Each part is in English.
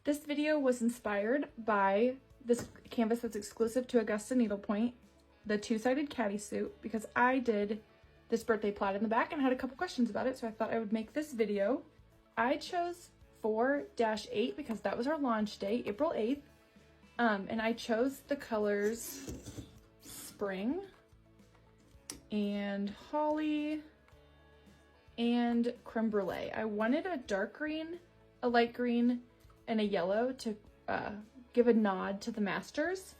This video was inspired by this canvas that's exclusive to Augusta Needlepoint, the two-sided caddy suit, because I did this birthday plaid in the back and had a couple questions about it, so I thought I would make this video. I chose 4-8 because that was our launch day, April 8th, and I chose the colors Spring and Holly and Creme Brulee. I wanted a dark green, a light green, and a yellow to give a nod to the masters.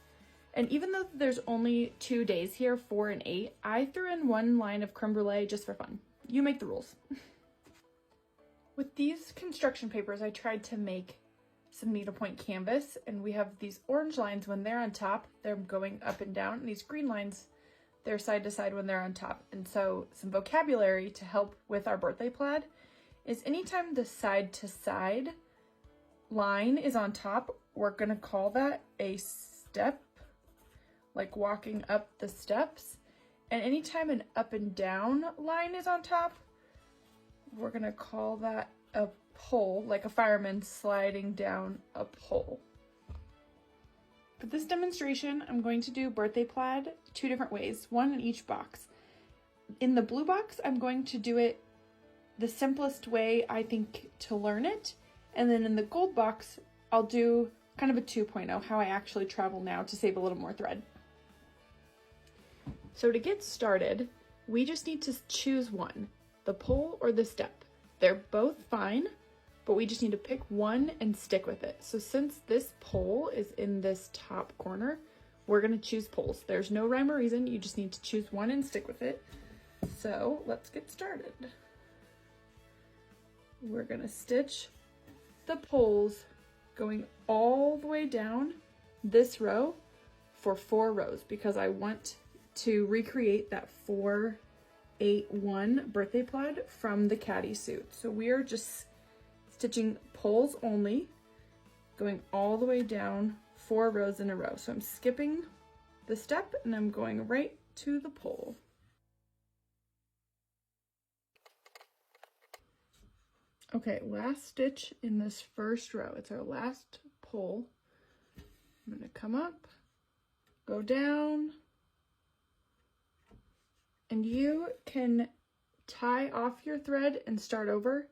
And even though there's only 2 days here, 4 and 8, I threw in one line of creme brulee just for fun. You make the rules. With these construction papers, I tried to make some needlepoint canvas, and we have these orange lines when they're on top, they're going up and down, and these green lines, they're side to side when they're on top. And so some vocabulary to help with our birthday plaid is anytime the side to side line is on top, we're gonna call that a step, like walking up the steps. And anytime an up and down line is on top, we're gonna call that a pole, like a fireman sliding down a pole. For this demonstration, I'm going to do birthday plaid 2 different ways, one in each box. In the blue box, I'm going to do it the simplest way I think to learn it. And then in the gold box, I'll do kind of a 2.0, how I actually travel now to save a little more thread. So to get started, we just need to choose one, the pole or the step. They're both fine, but we just need to pick one and stick with it. So since this pole is in this top corner, we're gonna choose poles. There's no rhyme or reason, you just need to choose one and stick with it. So let's get started. We're gonna stitch the poles going all the way down this row for 4 rows because I want to recreate that 4-8-1 birthday plaid from the caddy suit. So we are just stitching poles only, going all the way down 4 rows in a row. So I'm skipping the step and I'm going right to the pole. Okay, last stitch in this first row. It's our last pole. I'm gonna come up, go down, and you can tie off your thread and start over.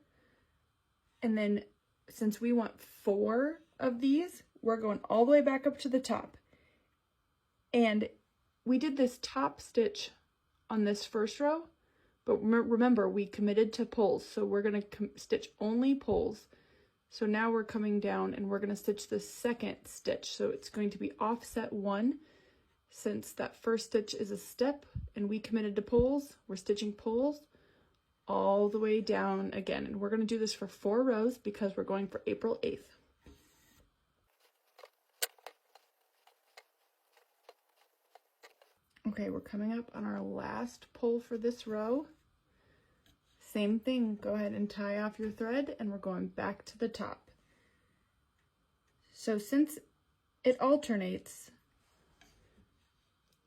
And then since we want 4 of these, we're going all the way back up to the top. And we did this top stitch on this first row, but remember we committed to poles, so we're gonna stitch only poles. So now we're coming down and we're gonna stitch the second stitch. So it's going to be offset 1. Since that first stitch is a step and we committed to poles, we're stitching poles all the way down again. And we're gonna do this for 4 rows because we're going for April 8th. Okay, we're coming up on our last pole for this row. Same thing, go ahead and tie off your thread and we're going back to the top. So since it alternates,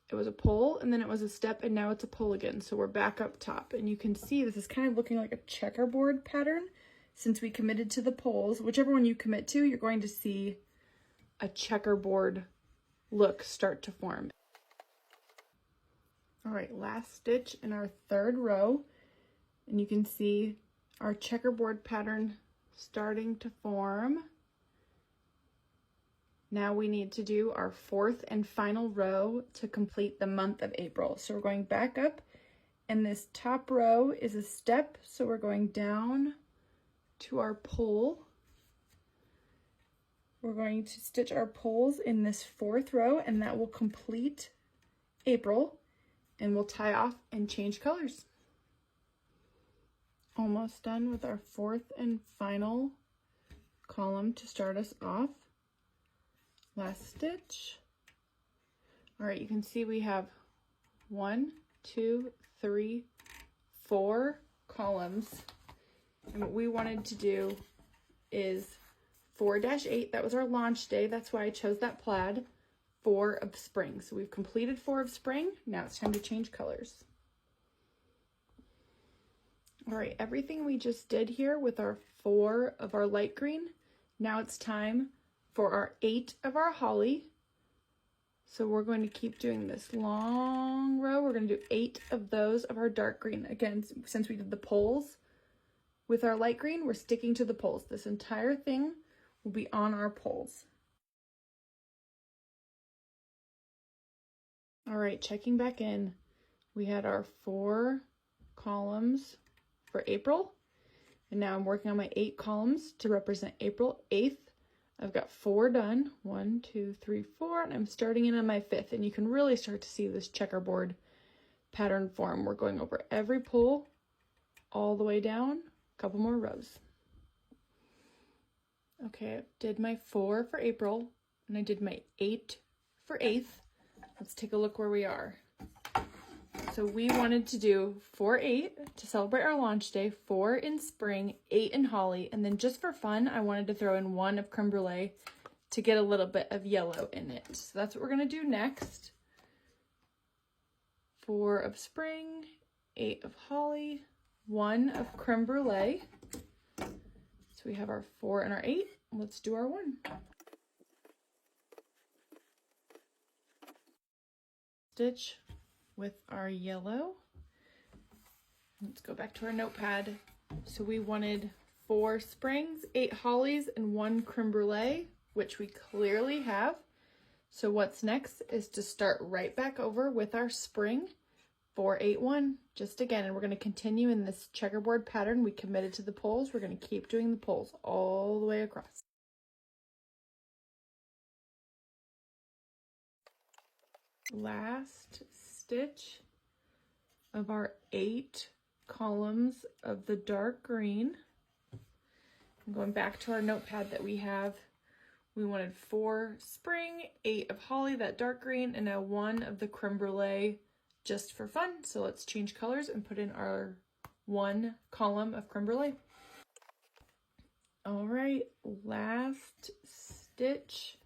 it was a pole and then it was a step and now it's a pole again. So we're back up top and you can see this is kind of looking like a checkerboard pattern since we committed to the poles. Whichever one you commit to, you're going to see a checkerboard look start to form. All right, last stitch in our 3rd row and you can see our checkerboard pattern starting to form. Now we need to do our 4th and final row to complete the month of April. So we're going back up and this top row is a step. So we're going down to our pole. We're going to stitch our poles in this 4th row and that will complete April, and we'll tie off and change colors. Almost done with our 4th and final column to start us off. Last stitch. All right, you can see we have 1, 2, 3, 4 columns. And what we wanted to do is 4-8, that was our launch day. That's why I chose that plaid. 4 of spring. So we've completed 4 of spring. Now it's time to change colors. All right, everything we just did here with our 4 of our light green, now it's time for our 8 of our holly. So we're going to keep doing this long row. We're going to do 8 of those of our dark green. Again, since we did the poles with our light green, we're sticking to the poles. This entire thing will be on our poles. All right, checking back in. We had our 4 columns for April, and now I'm working on my 8 columns to represent April 8th. I've got 4 done, 1, 2, 3, 4, and I'm starting in on my 5th, and you can really start to see this checkerboard pattern form. We're going over every pole all the way down, a couple more rows. Okay, I did my 4 for April, and I did my 8 for 8th. Let's take a look where we are. So we wanted to do 4-8 to celebrate our launch day, 4 in spring, 8 in holly, and then just for fun, I wanted to throw in 1 of creme brulee to get a little bit of yellow in it. So that's what we're going to do next. 4 of spring, 8 of holly, 1 of creme brulee. So we have our 4 and our 8. Let's do our 1. Stitch with our yellow. Let's go back to our notepad. So we wanted 4 springs, 8 hollies, and 1 creme brulee, which we clearly have. So what's next is to start right back over with our spring, 4, 8, 1, just again, and we're going to continue in this checkerboard pattern. We committed to the poles. We're going to keep doing the poles all the way across. Last stitch of our 8 columns of the dark green. I'm going back to our notepad that we have. We wanted 4 spring, 8 of holly, that dark green, and now 1 of the creme brulee just for fun. So let's change colors and put in our 1 column of creme brulee. All right, last stitch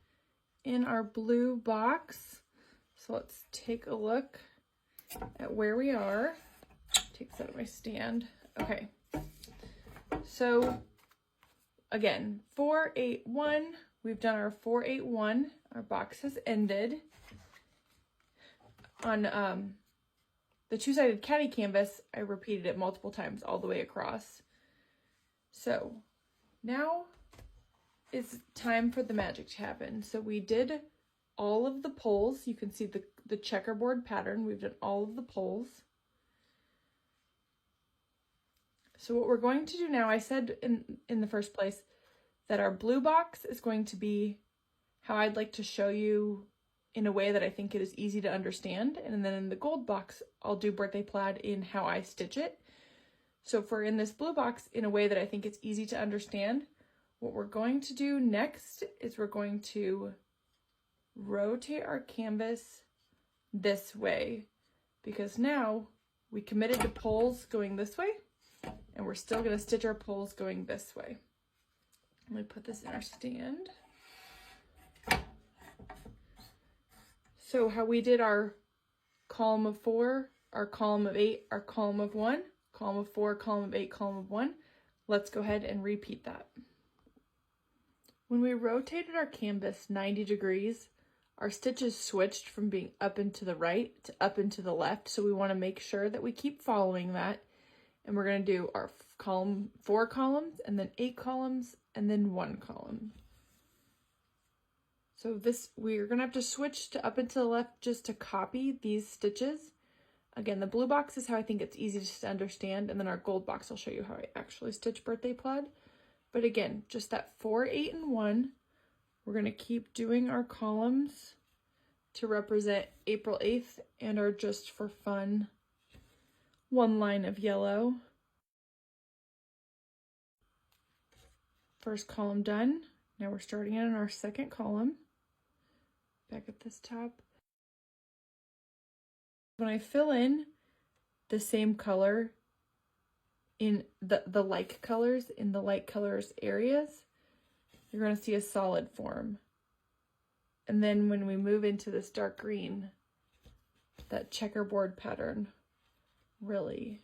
in our blue box. So let's take a look at where we are. Take this out of my stand. Okay. So again, 4, 8, 1. We've done our 4, 8, 1. Our box has ended. On the 2-sided caddy canvas, I repeated it multiple times all the way across. So now it's time for the magic to happen. So we did all of the poles. You can see the checkerboard pattern. We've done all of the poles. So what we're going to do now, I said in the first place that our blue box is going to be how I'd like to show you in a way that I think it is easy to understand. And then in the gold box, I'll do birthday plaid in how I stitch it. So for in this blue box, in a way that I think it's easy to understand, what we're going to do next is we're going to rotate our canvas this way, because now we committed to poles going this way, and we're still going to stitch our poles going this way. Let me put this in our stand. So how we did our column of 4, our column of 8, our column of 1, column of 4, column of 8, column of 1, let's go ahead and repeat that. When we rotated our canvas 90 degrees, our stitches switched from being up and to the right to up and to the left. So we want to make sure that we keep following that. And we're going to do our 4 columns, and then 8 columns, and then 1 column. So we're going to have to switch to up and to the left just to copy these stitches. Again, the blue box is how I think it's easy to understand, and then our gold box will show you how I actually stitch birthday plaid. But again, just that 4, 8, and 1. We're going to keep doing our columns to represent April 8th and our just for fun 1 line of yellow. First column done. Now we're starting in our second column. Back at this top. When I fill in the same color in the like colors in the light colors areas, you're going to see a solid form. And then when we move into this dark green, that checkerboard pattern really